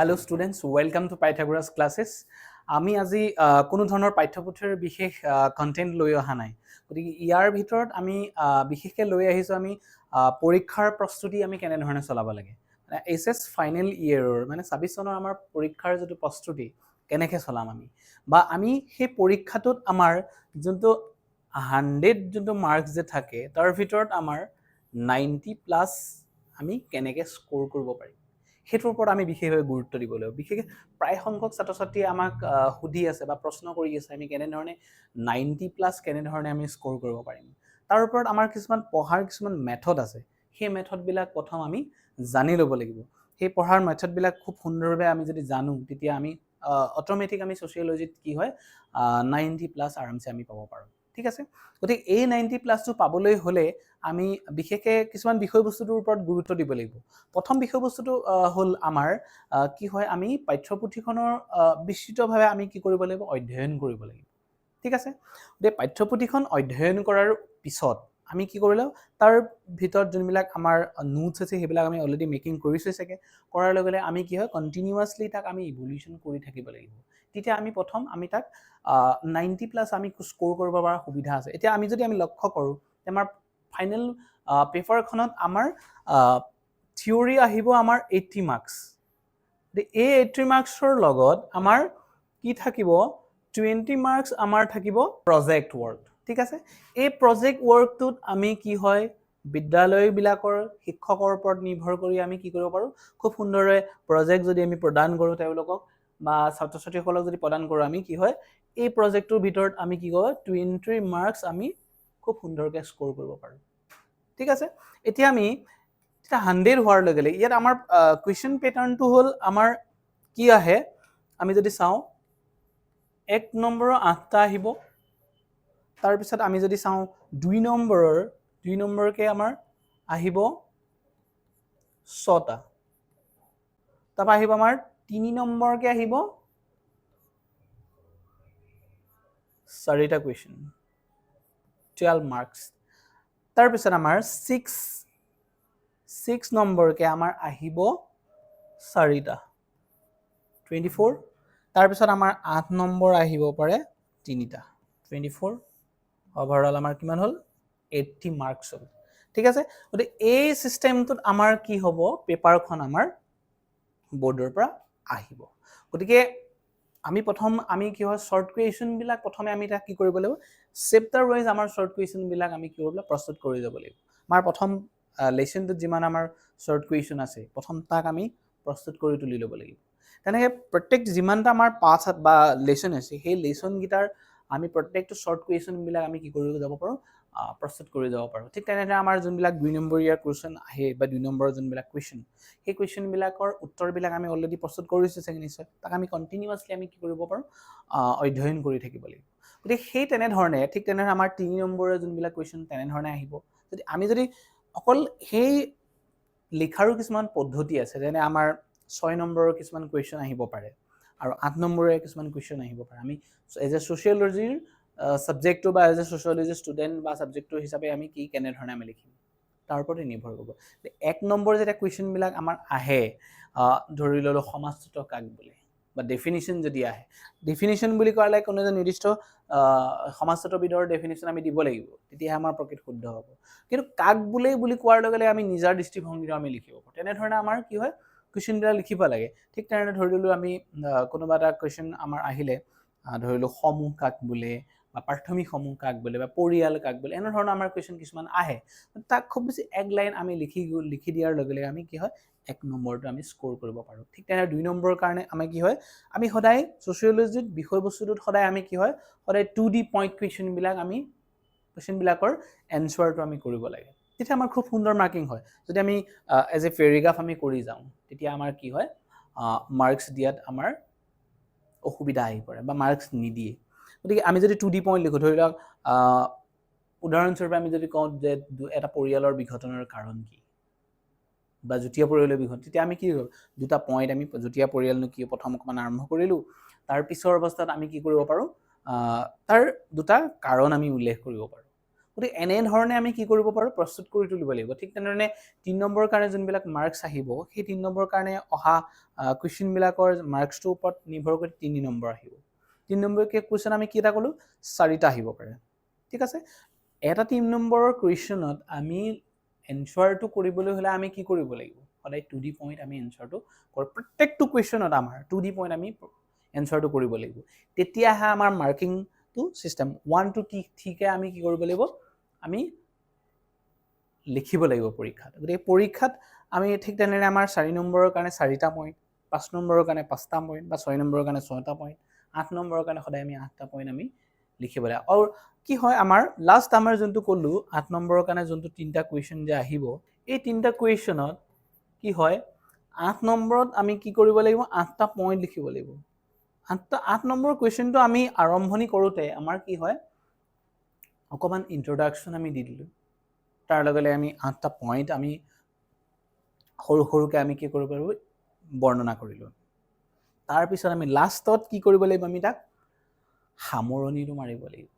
Hello students, welcome to Pythagoras classes. আমি আজি কোনো ধৰণৰ পাঠ্যপুথিৰ বিশেষ কন্টেন্ট লৈ অহা নাই। গতিকে ইয়াৰ ভিতৰত আমি বিশেষকৈ লৈ আহিছো আমি পৰীক্ষাৰ প্ৰস্তুতি আমি কেনে ধৰণে চলাব লাগে। মানে এইচএছ ফাইনেল ইয়েৰৰ মানে 26 চনৰ আমাৰ পৰীক্ষাৰ যিটো প্ৰস্তুতি কেনেকৈ চলাম আমি বা আমি সেই পৰীক্ষাটোত আমাৰ যোনটো 100 যোনটো মাৰ্কস যে থাকে তাৰ ভিতৰত আমাৰ 90+ আমি কেনেকৈ স্কোৰ কৰিব পাৰিম সেইটোৰ ওপৰত আমি বিশেষভাৱে গুৰুত্ব দিব লাগিব। বিশেষকৈ প্ৰায় সংখ্যক ছাত্ৰ ছাত্ৰীয়ে আমাক সুধি আছে বা প্ৰশ্ন কৰি আছে আমি কেনেধৰণে 90+ কেনেধৰণে আমি স্কোৰ কৰিব পাৰিম। তাৰ ওপৰত আমাৰ কিছুমান পঢ়াৰ কিছুমান মেথড আছে, সেই মেথডবিলাক প্ৰথম আমি জানি ল'ব লাগিব। সেই পঢ়াৰ মেথডবিলাক খুব সুন্দৰভাৱে আমি যদি জানো তেতিয়া আমি অট'মেটিক আমি ছ'চিয়লজিত কি হয় 90+ আৰামছে আমি পাব পাৰোঁ। ঠিক আছে, গতিকে এই 90+টো পাবলৈ হ'লে আমি বিশেষকৈ কিছুমান বিষয়বস্তুটোৰ ওপৰত গুৰুত্ব দিব লাগিব। প্ৰথম বিষয়বস্তুটো হ'ল আমাৰ কি হয় আমি পাঠ্যপুথিখনৰ বিস্তৃতভাৱে আমি কি কৰিব লাগিব অধ্যয়ন কৰিব লাগিব। ঠিক আছে, গতিকে পাঠ্যপুথিখন অধ্যয়ন কৰাৰ পিছত আমি কি কৰিব লাগিব তাৰ ভিতৰত যোনবিলাক আমাৰ নোটছ আছে সেইবিলাক আমি অলৰেডি মেকিং কৰিছোঁ চাগে। কৰাৰ লগে লগে আমি কি হয় কণ্টিনিউৱাছলি তাক আমি ইভলিউশ্যন কৰি থাকিব লাগিব। তেতিয়া আমি প্ৰথম আমি তাক 90+ আমি স্ক'ৰ কৰিব পৰা সুবিধা আছে। এতিয়া আমি যদি লক্ষ্য কৰোঁ আমাৰ ফাইনেল পেপাৰখনত আমাৰ থিয়ৰী আহিব আমাৰ 80 মাৰ্কছ। এই 80 মাৰ্কছৰ লগত আমাৰ কি থাকিব 20 মাৰ্কছ আমাৰ থাকিব প্ৰজেক্ট ৱৰ্ক। ঠিক আছে, এই প্ৰজেক্ট ৱৰ্কটোত আমি কি হয় বিদ্যালয়বিলাকৰ শিক্ষকৰ ওপৰত নিৰ্ভৰ কৰি আমি কি কৰিব পাৰোঁ খুব সুন্দৰভাৱে প্ৰজেক্ট যদি আমি প্ৰদান কৰোঁ তেওঁলোকক বা ছাত্ৰ ছাত্ৰীসকলক যদি প্ৰদান কৰোঁ আমি কি হয় এই প্ৰজেক্টটোৰ ভিতৰত আমি কি কৰোঁ 20 মাৰ্কছ আমি খুব সুন্দৰকৈ স্ক'ৰ কৰিব পাৰোঁ। ঠিক আছে, এতিয়া আমি 100 হোৱাৰ লগে লগে ইয়াত আমাৰ কুৱেশ্যন পেটাৰ্ণটো হ'ল আমাৰ কি আহে আমি যদি চাওঁ 1 নম্বৰৰ 8টা আহিব, তাৰপিছত আমি যদি চাওঁ 2 নম্বৰকে আমাৰ আহিব 6টা, তাৰপৰা আহিব আমাৰ 3 নম্বৰকে আহিব 4টা কুৱেশ্যন 12 মাৰ্কছ। তাৰপিছত আমাৰ 6 নম্বৰকে আমাৰ আহিব 4টা 24। তাৰপিছত আমাৰ 8 নম্বৰ আহিব পাৰে 3টা 24। অভাৰঅল আমাৰ কিমান হ'ল 80 মাৰ্কছ হ'ল। ঠিক আছে, গতিকে এই চিষ্টেমটোত আমাৰ কি হ'ব পেপাৰখন আমাৰ বৰ্ডৰ পৰা আহিব। গতিকে আমি প্ৰথম আমি কি হয় শ্বৰ্ট কুৱেশ্যনবিলাক প্ৰথমে আমি তাক কি কৰিব লাগিব চেপ্টাৰ ৱাইজ আমাৰ শ্বৰ্ট কুৱেশ্যনবিলাক আমি কি কৰিব লাগিব প্ৰস্তুত কৰি যাব লাগিব। আমাৰ প্ৰথম লেচনটোত যিমান আমাৰ শ্বৰ্ট কুৱেশ্যন আছে প্ৰথম তাক আমি প্ৰস্তুত কৰি তুলি ল'ব লাগিব। তেনেকৈ প্ৰত্যেক যিমানটা আমাৰ পাঠ বা লেচন আছে সেই লেচনকেইটাৰ আমি প্ৰত্যেকটো শ্বৰ্ট কুৱেশ্যনবিলাক আমি কি কৰি যাব পাৰোঁ প্ৰস্তুত কৰি যাব পাৰোঁ। ঠিক তেনেদৰে আমাৰ যোনবিলাক 2 নম্বৰীয়া কুৱেশ্যন আহে বা 2 নম্বৰৰ যোনবিলাক কুৱেশ্যন সেই কুৱেশ্যনবিলাকৰ উত্তৰবিলাক আমি অলৰেডি প্ৰস্তুত কৰিছোঁ চাগে নিশ্চয়, তাক আমি কণ্টিনিউৱাছলি আমি কি কৰিব পাৰোঁ অধ্যয়ন কৰি থাকিব লাগিব। গতিকে সেই তেনেধৰণে ঠিক তেনেধৰণে আমাৰ 3 নম্বৰৰ যোনবিলাক কুৱেশ্যন তেনেধৰণে আহিব। আমি যদি অকল সেই লিখাৰো কিছুমান পদ্ধতি আছে, যেনে আমাৰ 6 নম্বৰৰ কিছুমান কুৱেশ্যন আহিব পাৰে আৰু 8 নম্বৰৰ কিছুমান কুৱেশ্যন আহিব পাৰে। আমি এজ এ ছ'চিয়লজিৰ ছাবজেক্টটো বা এজ এ ছ'চিয়লজি ষ্টুডেণ্ট বা ছাবজেক্টটো হিচাপে আমি কেনেধৰণে আমি লিখিম তাৰ ওপৰতে নিৰ্ভৰ কৰিব। 1 নম্বৰ যেতিয়া কুৱেশ্যনবিলাক আমাৰ আহে ধৰি ল'লোঁ সমাজতত্ত্ব কাক বোলে বা ডেফিনিশ্যন যদি আহে, ডেফিনিশ্যন বুলি ক'লে কোনো এজন নিৰ্দিষ্ট সমাজতত্ত্ববিদৰ ডেফিনিশ্যন আমি দিব লাগিব, তেতিয়াহে আমাৰ প্ৰকৃত শুদ্ধ হ'ব। কিন্তু কাক বোলে বুলি কোৱাৰ লগে লগে আমি নিজৰ দৃষ্টিভংগীৰে আমি লিখিব পাৰোঁ। তেনেধৰণে আমাৰ কি হয় কুৱেশ্যনবিলাক লিখিব লাগে। ঠিক তেনেদৰে ধৰি ল'লোঁ আমি কোনোবা এটা কুৱেশ্যন আমাৰ আহিলে ধৰিলোঁ সমূহ কাক বোলে বা প্ৰাথমিক সমূহ কাক বোলে বা পৰিয়াল কাক বোলে, এনেধৰণৰ আমাৰ কুৱেশ্যন কিছুমান আহে। তাক খুব বেছি 1 লাইন আমি লিখি দিয়াৰ লগে লগে আমি কি হয় 1 নম্বৰটো আমি স্ক'ৰ কৰিব পাৰোঁ। ঠিক তেনেদৰে 2 নম্বৰৰ কাৰণে আমি কি হয় আমি সদায় ছ'চিয়লজিত বিষয়বস্তুটোত সদায় আমি কি হয় সদায় 2D পইণ্ট কুৱেশ্যনবিলাকৰ এনচাৰটো আমি কৰিব লাগে। তেতিয়া আমাৰ খুব সুন্দৰ মাৰ্কিং হয়। যদি আমি এজ এ পেৰেগ্ৰাফ আমি কৰি যাওঁ তেতিয়া আমাৰ কি হয় মাৰ্কছ দিয়াত আমাৰ অসুবিধা আহি পৰে বা মাৰ্কছ নিদিয়ে। গতিকে আমি যদি 2D পইণ্ট লিখোঁ, ধৰি লওক উদাহৰণস্বৰূপে আমি যদি কওঁ যে এটা পৰিয়ালৰ বিঘটনৰ কাৰণ কি বা যুটীয়া পৰিয়ালৰ বিঘটন, তেতিয়া আমি কি কৰোঁ 2টা পইণ্ট আমি যুটীয়া পৰিয়ালনো কি প্ৰথম অকণমান আৰম্ভ কৰিলোঁ, তাৰ পিছৰ অৱস্থাত আমি কি কৰিব পাৰোঁ তাৰ 2টা কাৰণ আমি উল্লেখ কৰিব পাৰোঁ। গতিকে এনেধৰণে আমি কি কৰিব পাৰোঁ প্ৰস্তুত কৰি তুলিব লাগিব ঠিক তেনেধৰণে 3 নম্বৰৰ কাৰণে যোনবিলাক মাৰ্কছ আহিব সেই 3 নম্বৰৰ কাৰণে অহা কুৱেশ্যনবিলাকৰ মাৰ্কছটোৰ ওপৰত নিৰ্ভৰ কৰি 3 নম্বৰ আহিব 3 নম্বৰ কুৱেশ্যন আমি কেইটা ক'লোঁ 4টা আহিব পাৰে ঠিক আছে এটা 3 নম্বৰৰ কুৱেশ্যনত আমি এনচাৰটো কৰিবলৈ হ'লে আমি কি কৰিব লাগিব সদায় 2D পইণ্ট আমি এনচাৰটো প্ৰত্যেকটো কুৱেশ্যনত আমাৰ 2D পইণ্ট আমি এনচাৰটো কৰিব লাগিব তেতিয়াহে আমাৰ মাৰ্কিংটো চিষ্টেম 1 to 3 কে আমি কি কৰিব লাগিব আমি লিখিব লাগিব পৰীক্ষাত গতিকে পৰীক্ষাত আমি ঠিক তেনেদৰে আমাৰ 4 নম্বৰৰ কাৰণে 4টা পইণ্ট 5 নম্বৰৰ কাৰণে 5টা পইণ্ট বা 6 নম্বৰৰ কাৰণে 6টা পইণ্ট 8 নম্বৰৰ কাৰণে সদায় আমি 8টা পইণ্ট আমি লিখিব লাগে আৰু কি হয় আমাৰ লাষ্ট আমাৰ যোনটো ক'লো 8 নম্বৰৰ কাৰণে যোনটো 3টা কুৱেশ্যন যে আহিব এই 3টা কুৱেশ্যনত কি হয় 8 নম্বৰত আমি কি কৰিব লাগিব 8টা পইণ্ট লিখিব লাগিব 8 নম্বৰ কুৱেশ্যনটো আমি আৰম্ভণি কৰোঁতে আমাৰ কি হয় অকমান ইন্ট্ৰোডাকশ্যন আমি দি দিলোঁ তাৰ লগে আমি 8টা পইণ্ট আমি সৰু সৰুকৈ আমি কি কৰিব পাৰোঁ বৰ্ণনা কৰিলোঁ তাৰপিছত আমি লাষ্টত কি কৰিব লাগিব আমি তাক সামৰণিটো মাৰিব লাগিব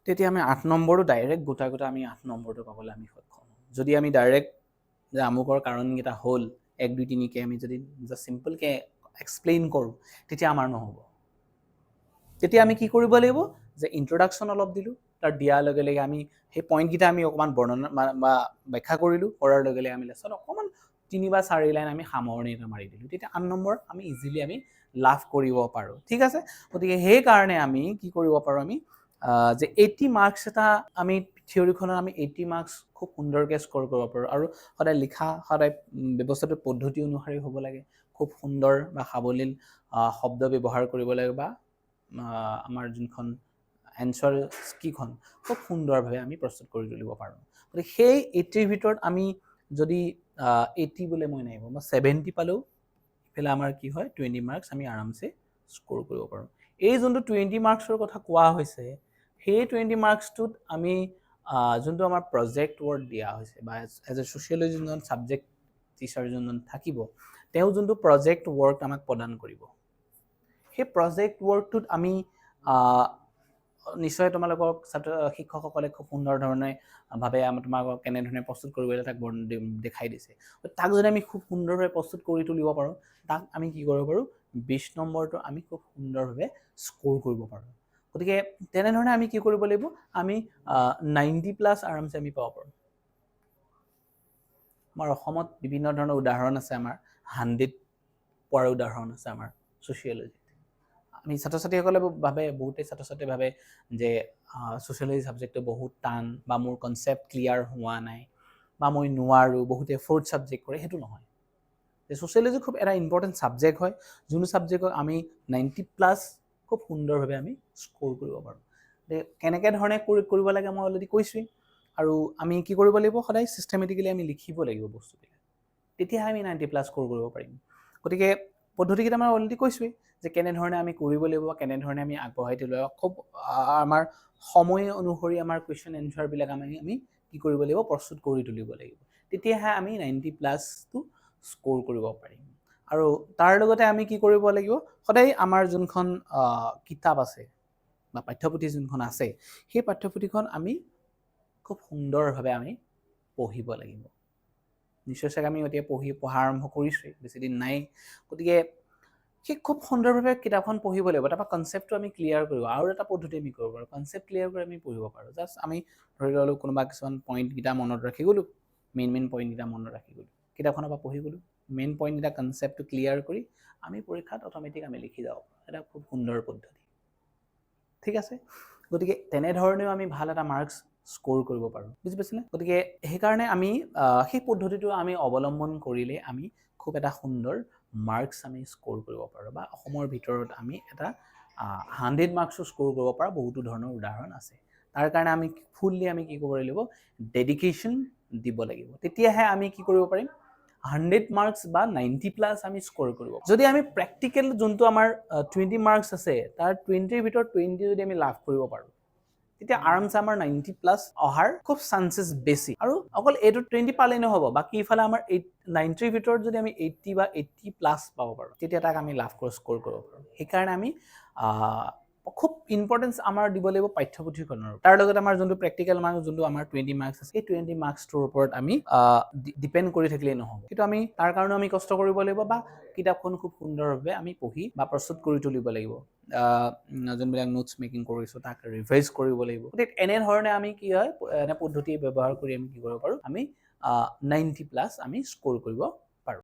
তেতিয়া আমি 8 নম্বৰটো ডাইৰেক্ট গোটা আমি 8 নম্বৰটো পাবলৈ আমি সক্ষম যদি আমি ডাইৰেক্ট যে আমুকৰ কাৰণকেইটা হ'ল 1 2 3 কে আমি যদি জাষ্ট চিম্পলকৈ এক্সপ্লেইন কৰোঁ তেতিয়া আমাৰ নহ'ব তেতিয়া আমি কি কৰিব লাগিব যে ইন্ট্ৰোডাকশ্যন অলপ দিলোঁ তাৰ দিয়াৰ লগে লগে আমি সেই পইণ্টকেইটা আমি অকণমান বৰ্ণনা বা ব্যাখ্যা কৰিলোঁ কৰাৰ লগে লগে আমি লাষ্টত অকণমান 3 বা 4 লাইন আমি সামৰণি এটা মাৰি দিলোঁ তেতিয়া 8 নম্বৰ আমি ইজিলি আমি লাভ কৰিব পাৰোঁ ঠিক আছে গতিকে সেইকাৰণে আমি কি কৰিব পাৰোঁ আমি যে 80 মাৰ্কছ এটা আমি থিয়ৰিখনত আমি 80 মাৰ্কছ খুব সুন্দৰকৈ স্ক'ৰ কৰিব পাৰোঁ আৰু সদায় লিখা সদায় ব্যৱস্থাটো পদ্ধতি অনুসৰি হ'ব লাগে খুব সুন্দৰ বা সাৱলীল শব্দ ব্যৱহাৰ কৰিব লাগে বা আমাৰ যোনখন এনচাৰ কিখন খুব সুন্দৰভাৱে আমি প্ৰস্তুত কৰি তুলিব পাৰোঁ গতিকে সেই 80ৰ ভিতৰত আমি যদি 80 বোলে মই নাহিব মই 70 পালেও ইফালে আমাৰ কি হয় 20 মাৰ্কছ আমি আৰামছে স্ক'ৰ কৰিব পাৰোঁ এই যোনটো 20 মাৰ্কছৰ কথা কোৱা হৈছে সেই 20 মাৰ্কছটোত আমি যোনটো আমাৰ প্ৰজেক্ট ৱৰ্ক দিয়া হৈছে বা এজ এ ছ'চিয়লজি যোনজন ছাবজেক্ট টিচাৰ যোনজন থাকিব তেওঁ যোনটো প্ৰজেক্ট ৱৰ্ক আমাক প্ৰদান কৰিব সেই প্ৰজেক্ট ৱৰ্কটোত আমি নিশ্চয় তোমালোকক শিক্ষকসকলে খুব সুন্দৰ ধৰণে ভাৱে তোমালোকক কেনেধৰণে প্ৰস্তুত কৰিব লাগে তাক দেখাই দিছে তাক যদি আমি খুব সুন্দৰভাৱে প্ৰস্তুত কৰি তুলিব পাৰোঁ তাক আমি কি কৰিব পাৰোঁ 20 নম্বৰটো আমি খুব সুন্দৰভাৱে স্ক'ৰ কৰিব পাৰোঁ গতিকে তেনেধৰণে আমি কি কৰিব লাগিব আমি 90+ আৰামছে আমি পাব পাৰোঁ আমাৰ অসমত বিভিন্ন ধৰণৰ উদাহৰণ আছে আমাৰ 100 পোৱাৰ উদাহৰণ আছে আমাৰ ছ'চিয়লজি আমি ছাত্ৰ ছাত্ৰীসকলে ভাবে বহুতে ছাত্ৰ ছাত্ৰীয়ে ভাবে যে ছ'চিয়লজি ছাবজেক্টটো বহুত টান বা মোৰ কনচেপ্ট ক্লিয়াৰ হোৱা নাই বা মই নোৱাৰোঁ বহুতে 4th ছাবজেক্ট কৰে সেইটো নহয় যে ছ'চিয়লজি খুব এটা ইম্পৰ্টেণ্ট ছাবজেক্ট হয় যোনটো ছাবজেক্টক আমি 90+ খুব সুন্দৰভাৱে আমি স্ক'ৰ কৰিব পাৰোঁ কেনেকৈ ধৰণে কৰিব লাগে মই অলৰেডি কৈছোঁৱেই আৰু আমি কি কৰিব লাগিব সদায় ছিষ্টেমেটিকেলি আমি লিখিব লাগিব বস্তুবিলাক তেতিয়াহে আমি 90+ স্ক'ৰ কৰিব পাৰিম গতিকে পদ্ধতিকেইটা মই অলৰেডি কৈছোঁৱেই যে কেনেধৰণে আমি কৰিব লাগিব কেনেধৰণে আমি আগবঢ়াই তুলিব খুব আমাৰ সময় অনুসৰি আমাৰ কুৱেশ্যন এনচাৰবিলাক আমি কি কৰিব লাগিব প্ৰস্তুত কৰি তুলিব লাগিব তেতিয়াহে আমি 90+টো স্ক'ৰ কৰিব পাৰিম আৰু তাৰ লগতে আমি কি কৰিব লাগিব সদায় আমাৰ যোনখন কিতাপ আছে বা পাঠ্যপুথি যোনখন আছে সেই পাঠ্যপুথিখন আমি খুব সুন্দৰভাৱে আমি পঢ়িব লাগিব নিশ্চয় চাগে আমি এতিয়া পঢ়া আৰম্ভ কৰিছোঁৱেই বেছিদিন নাই গতিকে সেই খুব সুন্দৰভাৱে কিতাপখন পঢ়িব লাগিব তাৰপৰা কনচেপ্টটো আমি ক্লিয়াৰ কৰিব আৰু এটা পদ্ধতি আমি কৰিব পাৰোঁ কনচেপ্ট ক্লিয়াৰ কৰি আমি পঢ়িব পাৰোঁ জাষ্ট আমি ধৰি ল'লোঁ কোনোবা কিছুমান পইণ্টকেইটা মনত ৰাখি গ'লোঁ মেইন পইণ্টকেইটা মনত ৰাখি গ'লোঁ কিতাপখনৰ পৰা পঢ়ি গ'লোঁ মেইন পইণ্টকেইটা কনচেপ্টটো ক্লিয়াৰ কৰি আমি পৰীক্ষাত অট'মেটিক আমি লিখি যাব পাৰোঁ এটা খুব সুন্দৰ পদ্ধতি ঠিক আছে গতিকে তেনেধৰণেও আমি ভাল এটা মাৰ্কছ স্ক'ৰ কৰিব পাৰোঁ বুজি পাইছেনে গতিকে সেইকাৰণে আমি সেই পদ্ধতিটো আমি অৱলম্বন কৰিলে আমি খুব এটা সুন্দৰ মাৰ্কছ আমি স্ক'ৰ কৰিব পাৰোঁ বা অসমৰ ভিতৰত আমি এটা 100 মাৰ্কছো স্ক'ৰ কৰিব পৰা বহুতো ধৰণৰ উদাহৰণ আছে তাৰ কাৰণে আমি ফুললি আমি কি কৰিব লাগিব ডেডিকেশ্যন দিব লাগিব তেতিয়াহে আমি কি কৰিব পাৰিম 100 মাৰ্কছ বা 90+ আমি স্ক'ৰ কৰিব যদি আমি প্ৰেক্টিকেল যোনটো আমাৰ 20 মাৰ্কছ আছে তাৰ 20ৰ ভিতৰত 20 যদি আমি লাভ কৰিব পাৰোঁ তেতিয়া আৰামছে আমাৰ 90+ অহাৰ খুব চান্সেছ বেছি আৰু অকল এইটো 20 পালেই নহ'ব বাকী ইফালে আমাৰ 90ৰ ভিতৰত যদি আমি 80 বা 80+ পাব পাৰোঁ তেতিয়া তাক আমি লাভ কৰি স্ক'ৰ কৰিব পাৰোঁ সেইকাৰণে আমি খুব ইম্পৰ্টেঞ্চ আমাৰ দিব লাগিব পাঠ্যপুথিখনৰ তাৰ লগত আমাৰ যোনটো প্ৰেক্টিকেল মাৰ্কছ যোনটো আমাৰ 20 মাৰ্কছ আছে এই 20 মাৰ্কছটোৰ ওপৰত আমি ডিপেণ্ড কৰি থাকিলেই নহ'ব কিন্তু আমি তাৰ কাৰণে আমি কষ্ট কৰিব লাগিব বা কিতাপখন খুব সুন্দৰভাৱে আমি পঢ়ি বা প্ৰস্তুত কৰি তুলিব লাগিব যোনবিলাক নোটছ মেকিং কৰিছোঁ তাক ৰিভাইজ কৰিব লাগিব গতিকে এনেধৰণে আমি কি হয় এনে পদ্ধতি ব্যৱহাৰ কৰি আমি কি কৰিব পাৰোঁ আমি 90+ আমি স্ক'ৰ কৰিব